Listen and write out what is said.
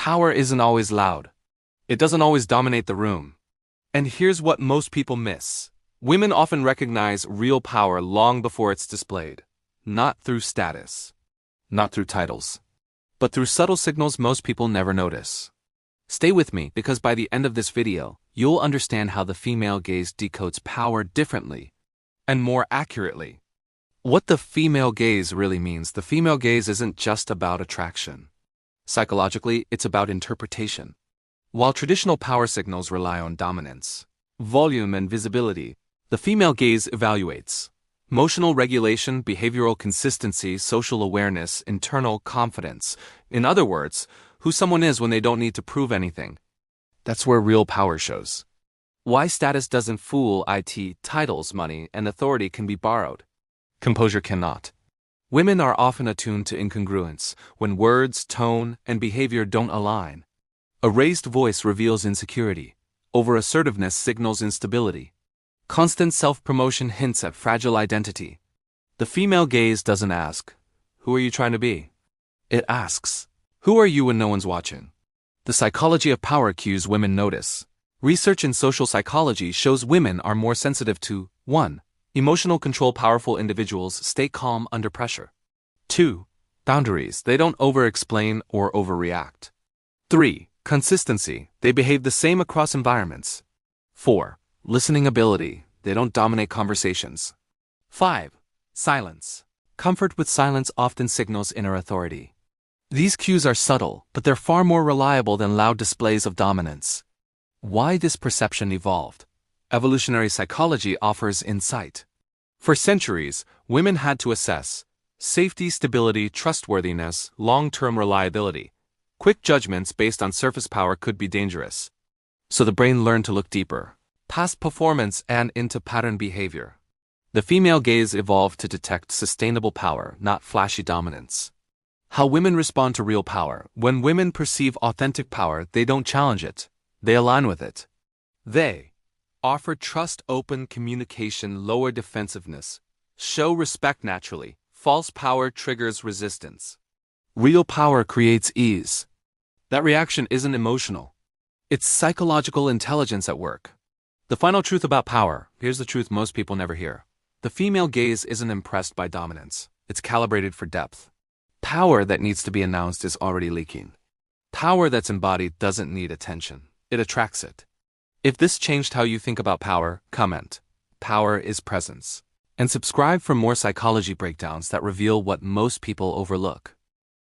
Power isn't always loud. It doesn't always dominate the room. And here's what most people miss. Women often recognize real power long before it's displayed. Not through status. Not through titles. But through subtle signals most people never notice. Stay with me because by the end of this video, you'll understand how the female gaze decodes power differently and more accurately. What the female gaze really means: the female gaze isn't just about attraction. Psychologically, it's about interpretation. While traditional power signals rely on dominance, volume, and visibility, the female gaze evaluates emotional regulation, behavioral consistency, social awareness, internal confidence. In other words, who someone is when they don't need to prove anything. That's where real power shows. Why status doesn't fool it: titles, money, and authority can be borrowed. Composure cannot. Women are often attuned to incongruence, when words, tone, and behavior don't align. A raised voice reveals insecurity. Over-assertiveness signals instability. Constant self-promotion hints at fragile identity. The female gaze doesn't ask, "Who are you trying to be?" It asks, "Who are you when no one's watching?" The psychology of power cues women notice. Research in social psychology shows women are more sensitive to 1. Emotional control. Powerful individuals stay calm under pressure. 2. Boundaries. They don't over-explain or overreact. 3. Consistency. They behave the same across environments. 4. Listening ability. They don't dominate conversations. 5. Silence. Comfort with silence often signals inner authority. These cues are subtle, but they're far more reliable than loud displays of dominance. Why this perception evolved? Evolutionary psychology offers insight. For centuries, women had to assess safety, stability, trustworthiness, long-term reliability. Quick judgments based on surface power could be dangerous. So the brain learned to look deeper, past performance and into pattern behavior. The female gaze evolved to detect sustainable power, not flashy dominance. How women respond to real power. When women perceive authentic power, they don't challenge it. They align with it. They offer trust, open communication, lower defensiveness, show respect naturally. False power triggers resistance. Real power creates ease. That reaction isn't emotional. It's psychological intelligence at work. The final truth about power. Here's the truth most people never hear. The female gaze isn't impressed by dominance. It's calibrated for depth. Power that needs to be announced is already leaking. Power that's embodied doesn't need attention. It attracts it. If this changed how you think about power, comment. Power is presence. And subscribe for more psychology breakdowns that reveal what most people overlook.